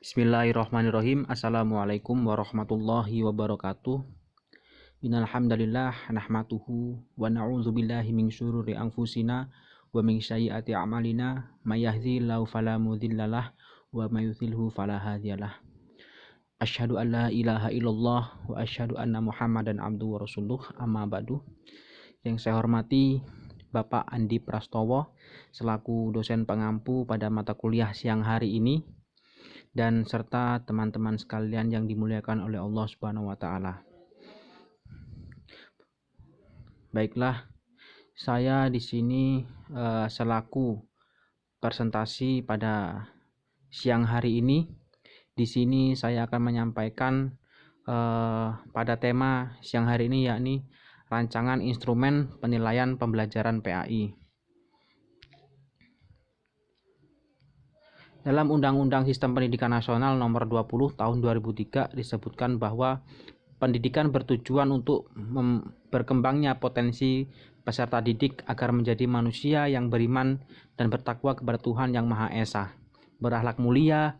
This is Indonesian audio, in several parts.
Bismillahirrahmanirrahim. Assalamualaikum warahmatullahi wabarakatuh. Innal hamdalillah nahmaduhu wa na'udzubillahi min syururi anfusina wa min sayyiati a'malina may yahdihillahu fala mudhillalah wa may yudhlilhu fala hadiyalah. Asyhadu an la ilaha illallah wa asyhadu anna Muhammadan abduhu wa rasuluh. Amma ba'du. Yang saya hormati Bapak Andi Prastowo selaku dosen pengampu pada mata kuliah siang hari ini, dan serta teman-teman sekalian yang dimuliakan oleh Allah Subhanahu wa taala. Baiklah, saya di sini selaku presentasi pada siang hari ini. Di sini saya akan menyampaikan pada tema siang hari ini, yakni rancangan instrumen penilaian pembelajaran PAI. Dalam Undang-Undang Sistem Pendidikan Nasional Nomor 20 Tahun 2003 disebutkan bahwa pendidikan bertujuan untuk berkembangnya potensi peserta didik agar menjadi manusia yang beriman dan bertakwa kepada Tuhan Yang Maha Esa, berakhlak mulia,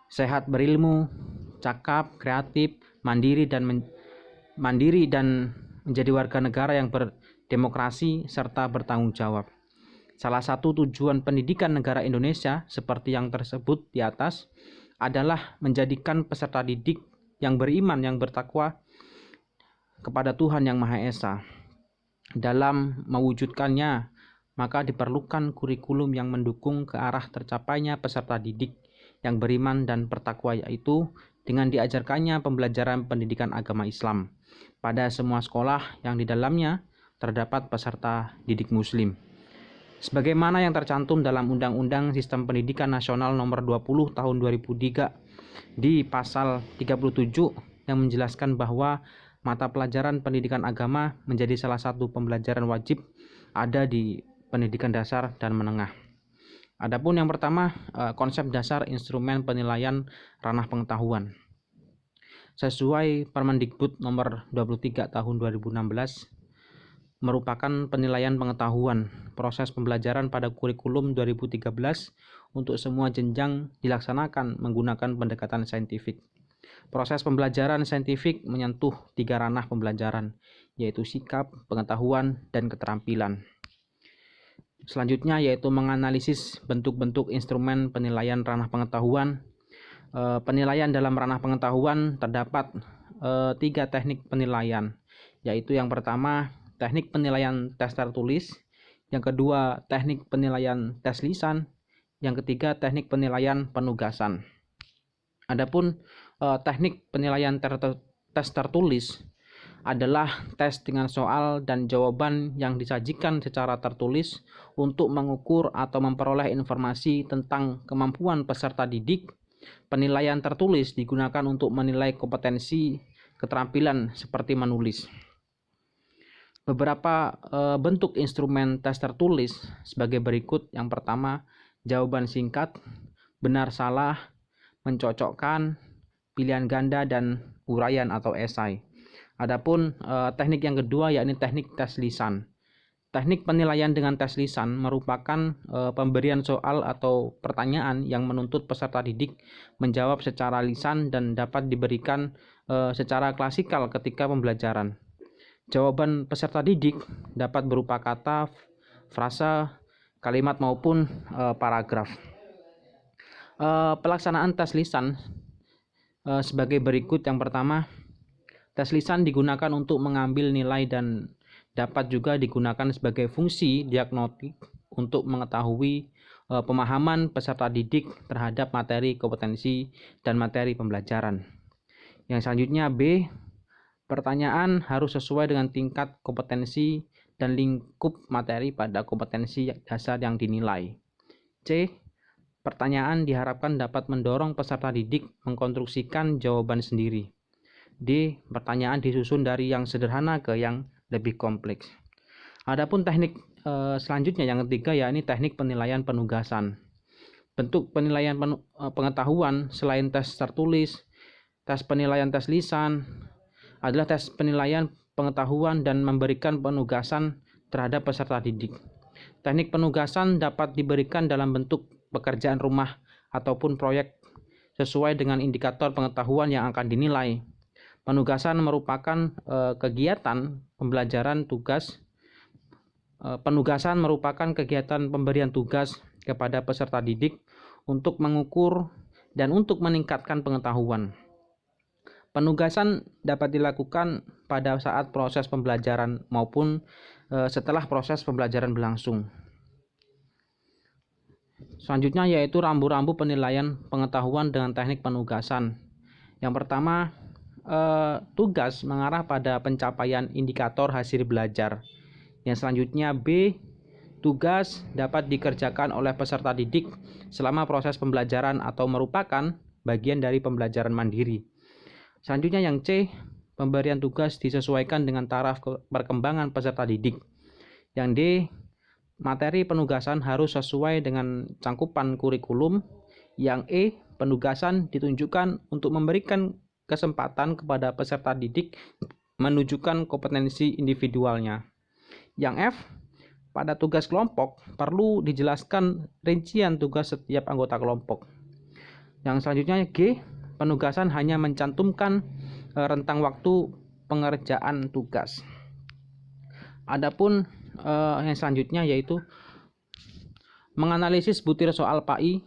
sehat berilmu, cakap, kreatif, mandiri dan menjadi warga negara yang berdemokrasi serta bertanggung jawab. Salah satu tujuan pendidikan negara Indonesia seperti yang tersebut di atas adalah menjadikan peserta didik yang beriman, yang bertakwa kepada Tuhan Yang Maha Esa. Dalam mewujudkannya, maka diperlukan kurikulum yang mendukung ke arah tercapainya peserta didik yang beriman dan bertakwa, yaitu dengan diajarkannya pembelajaran pendidikan agama Islam pada semua sekolah yang di dalamnya terdapat peserta didik Muslim. Sebagaimana yang tercantum dalam Undang-Undang Sistem Pendidikan Nasional Nomor 20 Tahun 2003 di pasal 37 yang menjelaskan bahwa mata pelajaran pendidikan agama menjadi salah satu pembelajaran wajib ada di pendidikan dasar dan menengah. Adapun yang pertama, konsep dasar instrumen penilaian ranah pengetahuan. Sesuai Permendikbud Nomor 23 Tahun 2016 merupakan penilaian pengetahuan. Proses pembelajaran pada kurikulum 2013 untuk semua jenjang dilaksanakan menggunakan pendekatan saintifik. Proses pembelajaran saintifik menyentuh 3 ranah pembelajaran, yaitu sikap, pengetahuan, dan keterampilan. Selanjutnya yaitu menganalisis bentuk-bentuk instrumen penilaian ranah pengetahuan. Penilaian dalam ranah pengetahuan terdapat 3 teknik penilaian, yaitu yang pertama teknik penilaian tes tertulis, yang kedua teknik penilaian tes lisan, yang ketiga teknik penilaian penugasan. Adapun teknik penilaian tes tertulis adalah tes dengan soal dan jawaban yang disajikan secara tertulis untuk mengukur atau memperoleh informasi tentang kemampuan peserta didik. Penilaian tertulis digunakan untuk menilai kompetensi keterampilan seperti menulis. Beberapa bentuk instrumen tes tertulis sebagai berikut. Yang pertama, jawaban singkat, benar salah, mencocokkan, pilihan ganda, dan uraian atau esai. Adapun teknik yang kedua yakni teknik tes lisan. Teknik penilaian dengan tes lisan merupakan pemberian soal atau pertanyaan yang menuntut peserta didik menjawab secara lisan dan dapat diberikan secara klasikal ketika pembelajaran. Jawaban peserta didik dapat berupa kata, frasa, kalimat maupun paragraf. Pelaksanaan tes lisan sebagai berikut. Yang pertama, tes lisan digunakan untuk mengambil nilai dan dapat juga digunakan sebagai fungsi diagnostik untuk mengetahui pemahaman peserta didik terhadap materi kompetensi dan materi pembelajaran. Yang selanjutnya B, pertanyaan harus sesuai dengan tingkat kompetensi dan lingkup materi pada kompetensi dasar yang dinilai. C, pertanyaan diharapkan dapat mendorong peserta didik mengkonstruksikan jawaban sendiri. D, pertanyaan disusun dari yang sederhana ke yang lebih kompleks. Adapun teknik selanjutnya yang ketiga yakni teknik penilaian penugasan. Bentuk penilaian pengetahuan selain tes tertulis, tes penilaian tes lisan adalah tes penilaian pengetahuan dan memberikan penugasan terhadap peserta didik. Teknik penugasan dapat diberikan dalam bentuk pekerjaan rumah ataupun proyek sesuai dengan indikator pengetahuan yang akan dinilai. Penugasan merupakan kegiatan pembelajaran tugas. Penugasan merupakan kegiatan pemberian tugas kepada peserta didik untuk mengukur dan untuk meningkatkan pengetahuan. Penugasan dapat dilakukan pada saat proses pembelajaran maupun setelah proses pembelajaran berlangsung. Selanjutnya yaitu rambu-rambu penilaian pengetahuan dengan teknik penugasan. Yang pertama, tugas mengarah pada pencapaian indikator hasil belajar. Yang selanjutnya B, tugas dapat dikerjakan oleh peserta didik selama proses pembelajaran atau merupakan bagian dari pembelajaran mandiri. Selanjutnya yang C, pemberian tugas disesuaikan dengan taraf perkembangan peserta didik. Yang D, materi penugasan harus sesuai dengan cangkupan kurikulum. Yang E, penugasan ditunjukkan untuk memberikan kesempatan kepada peserta didik menunjukkan kompetensi individualnya. Yang F, pada tugas kelompok perlu dijelaskan rincian tugas setiap anggota kelompok. Yang selanjutnya G, penugasan hanya mencantumkan rentang waktu pengerjaan tugas. Adapun yang selanjutnya yaitu menganalisis butir soal PAI,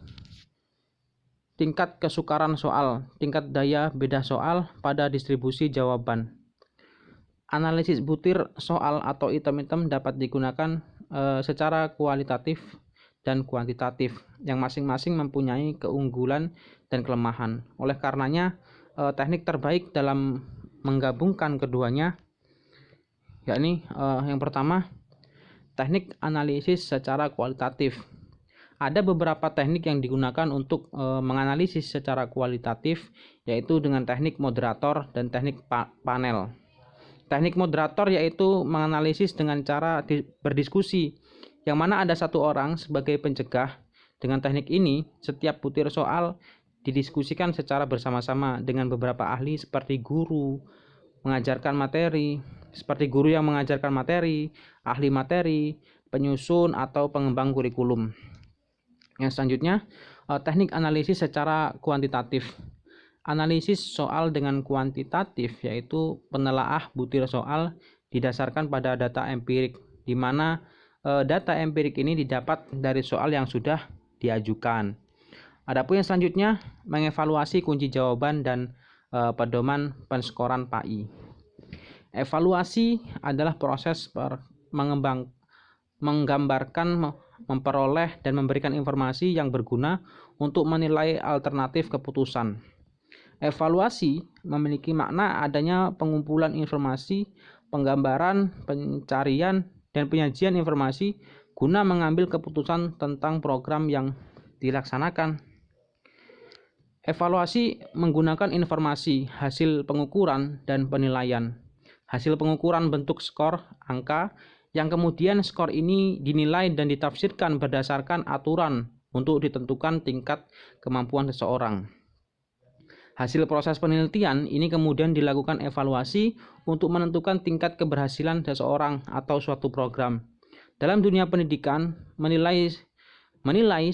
tingkat kesukaran soal, tingkat daya beda soal pada distribusi jawaban. Analisis butir soal atau item-item dapat digunakan secara kualitatif dan kuantitatif, yang masing-masing mempunyai keunggulan dan kelemahan. Oleh karenanya, teknik terbaik dalam menggabungkan keduanya yakni yang pertama, teknik analisis secara kualitatif. Ada beberapa teknik yang digunakan untuk menganalisis secara kualitatif, yaitu dengan teknik moderator dan teknik panel. Teknik moderator yaitu menganalisis dengan cara berdiskusi, yang mana ada satu orang sebagai pencegah. Dengan teknik ini, setiap butir soal didiskusikan secara bersama-sama dengan beberapa ahli seperti guru yang mengajarkan materi, ahli materi, penyusun atau pengembang kurikulum. Yang selanjutnya, teknik analisis secara kuantitatif. Analisis soal dengan kuantitatif yaitu penelaah butir soal didasarkan pada data empirik, di mana data empirik ini didapat dari soal yang sudah diajukan. Adapun yang selanjutnya, mengevaluasi kunci jawaban dan pedoman penskoran PAI. Evaluasi adalah proses menggambarkan, memperoleh, dan memberikan informasi yang berguna untuk menilai alternatif keputusan. Evaluasi memiliki makna adanya pengumpulan informasi, penggambaran, pencarian, dan penyajian informasi guna mengambil keputusan tentang program yang dilaksanakan. Evaluasi menggunakan informasi, hasil pengukuran, dan penilaian. Hasil pengukuran bentuk skor, angka, yang kemudian skor ini dinilai dan ditafsirkan berdasarkan aturan untuk ditentukan tingkat kemampuan seseorang. Hasil proses penelitian ini kemudian dilakukan evaluasi untuk menentukan tingkat keberhasilan seseorang atau suatu program. Dalam dunia pendidikan, menilai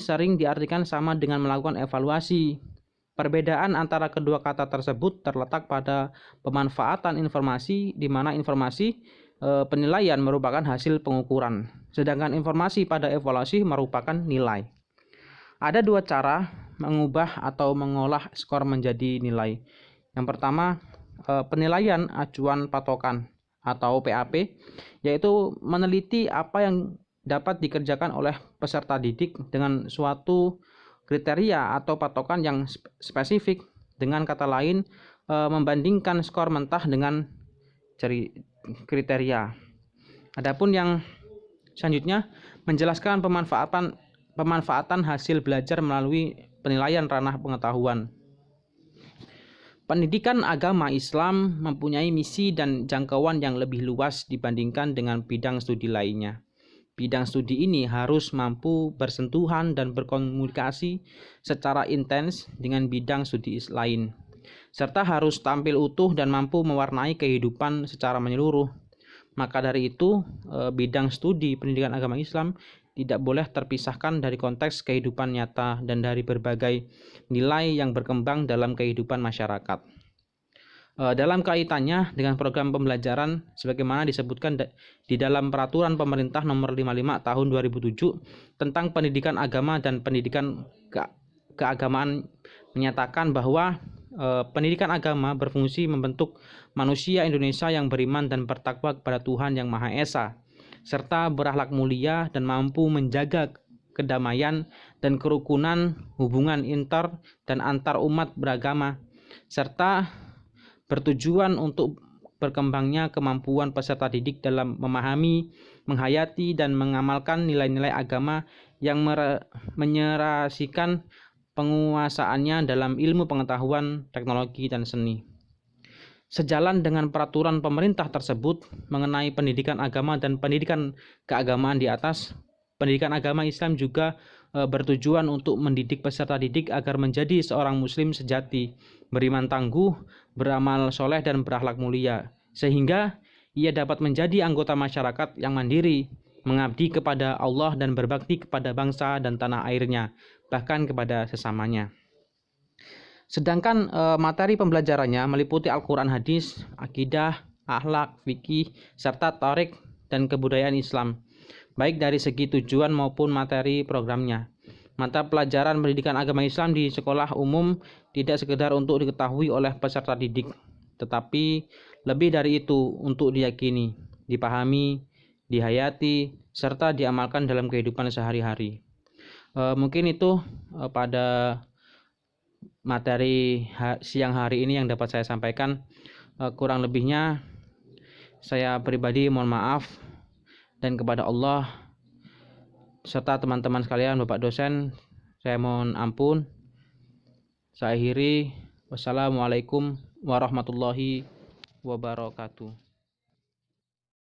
sering diartikan sama dengan melakukan evaluasi. Perbedaan antara kedua kata tersebut terletak pada pemanfaatan informasi, di mana informasi penilaian merupakan hasil pengukuran, sedangkan informasi pada evaluasi merupakan nilai. Ada dua cara mengubah atau mengolah skor menjadi nilai. Yang pertama, penilaian acuan patokan atau PAP, yaitu meneliti apa yang dapat dikerjakan oleh peserta didik dengan suatu kriteria atau patokan yang spesifik. Dengan kata lain, membandingkan skor mentah dengan kriteria. Adapun yang selanjutnya, menjelaskan pemanfaatan hasil belajar melalui penilaian ranah pengetahuan. Pendidikan agama Islam mempunyai misi dan jangkauan yang lebih luas dibandingkan dengan bidang studi lainnya. Bidang studi ini harus mampu bersentuhan dan berkomunikasi secara intens dengan bidang studi lain, serta harus tampil utuh dan mampu mewarnai kehidupan secara menyeluruh. Maka dari itu, bidang studi pendidikan agama Islam tidak boleh terpisahkan dari konteks kehidupan nyata dan dari berbagai nilai yang berkembang dalam kehidupan masyarakat. Dalam kaitannya dengan program pembelajaran sebagaimana disebutkan di dalam Peraturan Pemerintah Nomor 55 Tahun 2007 tentang pendidikan agama dan pendidikan keagamaan menyatakan bahwa pendidikan agama berfungsi membentuk manusia Indonesia yang beriman dan bertakwa kepada Tuhan Yang Maha Esa, serta berakhlak mulia dan mampu menjaga kedamaian dan kerukunan hubungan inter dan antar umat beragama, serta bertujuan untuk berkembangnya kemampuan peserta didik dalam memahami, menghayati, dan mengamalkan nilai-nilai agama yang menyerasikan penguasaannya dalam ilmu pengetahuan, teknologi, dan seni. Sejalan dengan peraturan pemerintah tersebut mengenai pendidikan agama dan pendidikan keagamaan di atas, pendidikan agama Islam juga bertujuan untuk mendidik peserta didik agar menjadi seorang muslim sejati, beriman tangguh, beramal soleh, dan berakhlak mulia, sehingga ia dapat menjadi anggota masyarakat yang mandiri, mengabdi kepada Allah dan berbakti kepada bangsa dan tanah airnya, bahkan kepada sesamanya. Sedangkan materi pembelajarannya meliputi Al-Quran, hadis, akidah, akhlak, fikih, serta tarik dan kebudayaan Islam, baik dari segi tujuan maupun materi programnya. Mata pelajaran pendidikan agama Islam di sekolah umum tidak sekedar untuk diketahui oleh peserta didik, tetapi lebih dari itu untuk diyakini, dipahami, dihayati, serta diamalkan dalam kehidupan sehari-hari. Mungkin itu pada materi siang hari ini yang dapat saya sampaikan. Kurang lebihnya saya pribadi mohon maaf, dan kepada Allah serta teman-teman sekalian, Bapak dosen, saya mohon ampun. Saya akhiri, wassalamualaikum warahmatullahi wabarakatuh.